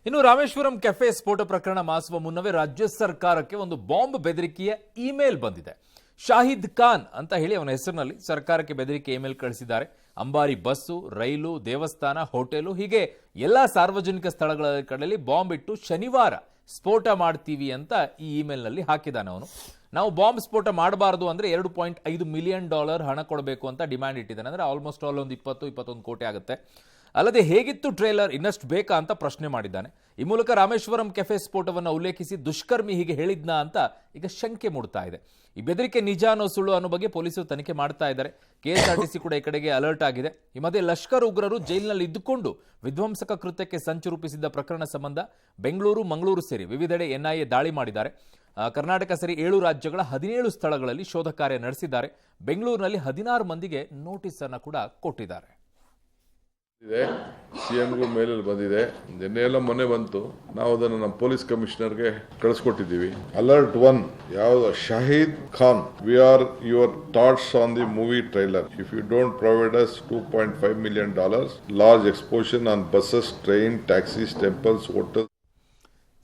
ಇನ್ನು ರಾಮೇಶ್ವರಂ ಕೆಫೆ ಸ್ಫೋಟ ಪ್ರಕರಣ ಮಾಸುವ ಮುನ್ನವೇ ರಾಜ್ಯ ಸರ್ಕಾರಕ್ಕೆ ಒಂದು ಬಾಂಬ್ ಬೆದರಿಕೆಯ ಇಮೇಲ್ ಬಂದಿದೆ. ಶಾಹಿದ್ ಖಾನ್ ಅಂತ ಹೇಳಿ ಅವನ ಹೆಸರಿನಲ್ಲಿ ಸರ್ಕಾರಕ್ಕೆ ಬೆದರಿಕೆ ಇಮೇಲ್ ಕಳಿಸಿದ್ದಾರೆ. ಅಂಬಾರಿ ಬಸ್ಸು, ರೈಲು, ದೇವಸ್ಥಾನ, ಹೋಟೆಲು ಹೀಗೆ ಎಲ್ಲಾ ಸಾರ್ವಜನಿಕ ಸ್ಥಳಗಳ ಕಡೆಯಲ್ಲಿ ಬಾಂಬ್ ಇಟ್ಟು ಶನಿವಾರ ಸ್ಫೋಟ ಮಾಡ್ತೀವಿ ಅಂತ ಈ ಇಮೇಲ್ನಲ್ಲಿ ಹಾಕಿದ್ದಾನೆ ಅವನು. ನಾವು ಬಾಂಬ್ ಸ್ಫೋಟ ಮಾಡಬಾರದು ಅಂದ್ರೆ $2.5 ಮಿಲಿಯನ್ ಹಣ ಕೊಡಬೇಕು ಅಂತ ಡಿಮ್ಯಾಂಡ್ ಇಟ್ಟಿದ್ದಾನೆ. ಅಂದ್ರೆ ಆಲ್ಮೋಸ್ಟ್ ಆಲ್ ಒಂದು 20-21 ಕೋಟಿ ಆಗುತ್ತೆ. ಅಲ್ಲದೆ ಹೇಗಿತ್ತು ಟ್ರೇಲರ್, ಇನ್ನಷ್ಟು ಬೇಕಾ ಅಂತ ಪ್ರಶ್ನೆ ಮಾಡಿದ್ದಾನೆ. ಈ ಮೂಲಕ ರಾಮೇಶ್ವರಂ ಕೆಫೆ ಸ್ಫೋಟವನ್ನು ಉಲ್ಲೇಖಿಸಿ ದುಷ್ಕರ್ಮಿ ಹೀಗೆ ಹೇಳಿದ್ನಾ ಅಂತ ಈಗ ಶಂಕೆ ಮೂಡ್ತಾ ಇದೆ. ಈ ಬೆದರಿಕೆ ನಿಜ ಅನ್ನೋ ಸುಳ್ಳು ಅನ್ನೋ ಬಗ್ಗೆ ಪೊಲೀಸರು ತನಿಖೆ ಮಾಡ್ತಾ ಇದ್ದಾರೆ. KSRTC ಕೂಡ ಈ ಕಡೆಗೆ ಅಲರ್ಟ್ ಆಗಿದೆ. ಈ ಮಧ್ಯೆ ಲಷ್ಕರ್ ಉಗ್ರರು ಜೈಲಿನಲ್ಲಿ ಇದ್ದುಕೊಂಡು ವಿಧ್ವಂಸಕ ಕೃತ್ಯಕ್ಕೆ ಸಂಚು ರೂಪಿಸಿದ್ದ ಪ್ರಕರಣ ಸಂಬಂಧ ಬೆಂಗಳೂರು, ಮಂಗಳೂರು ಸೇರಿ ವಿವಿಧೆಡೆ NIA ದಾಳಿ ಮಾಡಿದ್ದಾರೆ. ಕರ್ನಾಟಕ ಸೇರಿ 7 ರಾಜ್ಯಗಳ 17 ಸ್ಥಳಗಳಲ್ಲಿ ಶೋಧ ಕಾರ್ಯ ನಡೆಸಿದ್ದಾರೆ. ಬೆಂಗಳೂರಿನಲ್ಲಿ 16 ಮಂದಿಗೆ ನೋಟಿಸ್ ಅನ್ನು ಕೂಡ ಕೊಟ್ಟಿದ್ದಾರೆ. CMಗೂ ಮೇಲಲ್ಲಿ ಬಂದಿದೆ. ನಿನ್ನೆ ಎಲ್ಲ ಮೊನ್ನೆ ಬಂತು. ನಾವು ಅದನ್ನು ನಮ್ಮ ಪೊಲೀಸ್ ಕಮಿಷನರ್ಗೆ ಕಳಿಸ್ಕೊಟ್ಟಿದ್ದೀವಿ. ಅಲರ್ಟ್ 1 ಯಾವುದು Shahid Khan, we are your thoughts on the movie trailer. If you don't provide us $2.5 million, large explosion on buses, train, taxis, temples, hotel.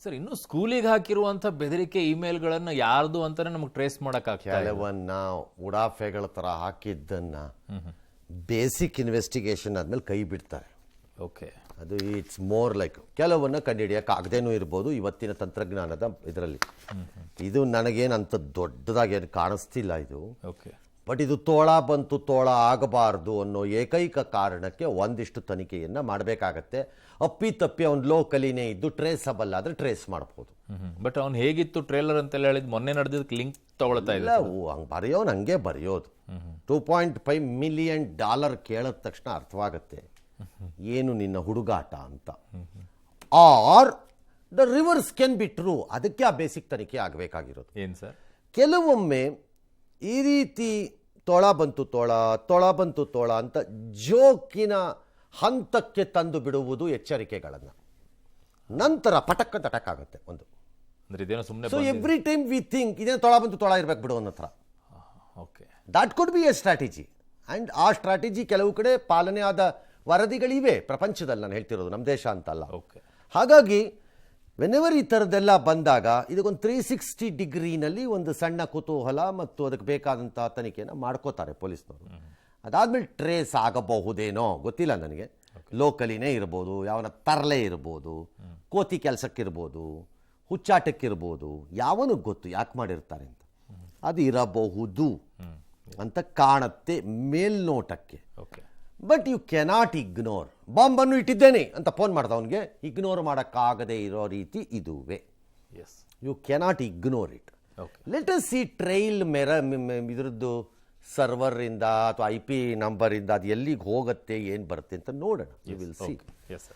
Sir, ಇನ್ನು ಸ್ಕೂಲಿಗೆ ಹಾಕಿರುವಂತ ಬೆದರಿಕೆ ಇಮೇಲ್ಗಳನ್ನು ಯಾರ್ದು ಅಂತಾನೆ ನಮಗೆ ಟ್ರೇಸ್ ಮಾಡೋಕ್ಕಾಗ್ತದೆ. ಕೆಲವನ್ನ ಉಡಾಫೆಗಳ ತರ ಹಾಕಿದ್ದನ್ನ ಬೇಸಿಕ್ ಇನ್ವೆಸ್ಟಿಗೇಷನ್ ಆದ್ಮೇಲೆ ಕೈ ಬಿಡ್ತಾರೆ. ಓಕೆ, ಅದು ಇಟ್ಸ್ ಮೋರ್ ಲೈಕ್ ಕೆಲವನ್ನ ಕಂಡುಹಿಡಿಯಕ್ಕೆ ಆಗದೇನೂ ಇರ್ಬೋದು ಇವತ್ತಿನ ತಂತ್ರಜ್ಞಾನದ ಇದರಲ್ಲಿ. ಇದು ನನಗೇನು ಅಂತ ದೊಡ್ಡದಾಗಿ ಏನು ಕಾಣಿಸ್ತಿಲ್ಲ ಇದು. ಓಕೆ, ಬಟ್ ಇದು ತೋಳ ಬಂತು ತೋಳ ಆಗಬಾರ್ದು ಅನ್ನೋ ಏಕೈಕ ಕಾರಣಕ್ಕೆ ಒಂದಿಷ್ಟು ತನಿಖೆಯನ್ನು ಮಾಡಬೇಕಾಗತ್ತೆ. ಅಪ್ಪಿತಪ್ಪಿ ಅವ್ನು ಲೋಕಲಿನೇ ಇದ್ದು ಟ್ರೇಸಬಲ್ ಆದರೆ ಟ್ರೇಸ್ ಮಾಡ್ಬೋದು. ಬಟ್ ಅವ್ನು ಹೇಗಿತ್ತು ಟ್ರೇಲರ್ ಅಂತೆಲ್ಲ ಹೇಳಿದ್ ಮೊನ್ನೆ ನಡೆದಿದ್ದಕ್ಕೆ ಲಿಂಕ್ ತಗೊಳ್ತಾ ಇಲ್ಲ ಇಲ್ಲ. ಹಂಗೆ ಬರೆಯೋನು ಹಂಗೆ ಬರೆಯೋದು. $2.5 million ಕೇಳಿದ ತಕ್ಷಣ ಅರ್ಥವಾಗುತ್ತೆ ಏನು ನಿನ್ನ ಹುಡುಗಾಟ ಅಂತ. Or the reverse can be true. ಅದಕ್ಕೆ ಆ ಬೇಸಿಕ್ ತನಿಖೆ ಆಗಬೇಕಾಗಿರೋದು. ಏನ್ ಸರ್? ಕೆಲವೊಮ್ಮೆ ಈ ರೀತಿ ತೋಳ ಬಂತು ತೋಳ ತೋಳ ಬಂತು ತೋಳ ಅಂತ ಜೋಕಿನ ಹಂತಕ್ಕೆ ತಂದು ಬಿಡುವುದು ಎಚ್ಚರಿಕೆಗಳನ್ನು, ನಂತರ ಪಟಕ್ ಅಂತ ಅಟ್ಯಾಕ್ ಆಗುತ್ತೆ ಒಂದು. ಅಂದ್ರೆ ಇದೇನೋ ಸುಮ್ಮನೆ so every time we think ಇದೇನು ತೋಳ ಬಂತು ತೋಳ ಇರ್ಬೇಕು ಬಿಡು ಅನ್ನೋ ಥರ. Okay, that could be A strategy. And ಆ ಸ್ಟ್ರಾಟಜಿ ಕೆಲವು ಕಡೆ ಪಾಲನೆ ಆದ ವರದಿಗಳಿವೆ ಪ್ರಪಂಚದಲ್ಲಿ, ನಾನು ಹೇಳ್ತಿರೋದು ನಮ್ಮ ದೇಶ ಅಂತಲ್ಲ. ಓಕೆ, ಹಾಗಾಗಿ ವೆನೆವರ್ ಈ ಥರದ್ದೆಲ್ಲ ಬಂದಾಗ ಇದಕ್ಕೊಂದು 360 ಡಿಗ್ರಿನಲ್ಲಿ ಒಂದು ಸಣ್ಣ ಕುತೂಹಲ ಮತ್ತು ಅದಕ್ಕೆ ಬೇಕಾದಂಥ ತನಿಖೆಯನ್ನು ಮಾಡ್ಕೋತಾರೆ ಪೊಲೀಸ್ನವರು. ಅದಾದಮೇಲೆ ಟ್ರೇಸ್ ಆಗಬಹುದೇನೋ ಗೊತ್ತಿಲ್ಲ ನನಗೆ. ಲೋಕಲಿನೇ ಇರ್ಬೋದು, ಯಾವನ ತರಲೆ ಇರ್ಬೋದು, ಕೋತಿ ಕೆಲಸಕ್ಕಿರ್ಬೋದು, ಹುಚ್ಚಾಟಕ್ಕಿರ್ಬೋದು, ಯಾವನು ಗೊತ್ತು ಯಾಕೆ ಮಾಡಿರ್ತಾರೆ ಅಂತ. ಅದು ಇರಬಹುದು ಅಂತ ಕಾಣುತ್ತೆ ಮೇಲ್ನೋಟಕ್ಕೆ. Okay, but you cannot ignore. ಬಾಂಬನ್ನು ಇಟ್ಟಿದ್ದೇನೆ ಅಂತ ಫೋನ್ ಮಾಡ್ದ ಅವನಿಗೆ, ಇಗ್ನೋರ್ ಮಾಡೋಕ್ಕಾಗದೇ ಇರೋ ರೀತಿ ಇದುವೆ. Yes, you cannot ignore it. Okay, let us see trial ಇದ್ರದ್ದು ಸರ್ವರಿಂದ ಅಥವಾ IP ನಂಬರಿಂದ ಅದು ಎಲ್ಲಿಗೆ ಹೋಗುತ್ತೆ ಏನು ಬರುತ್ತೆ ಅಂತ ನೋಡೋಣ. You will see. Yes sir.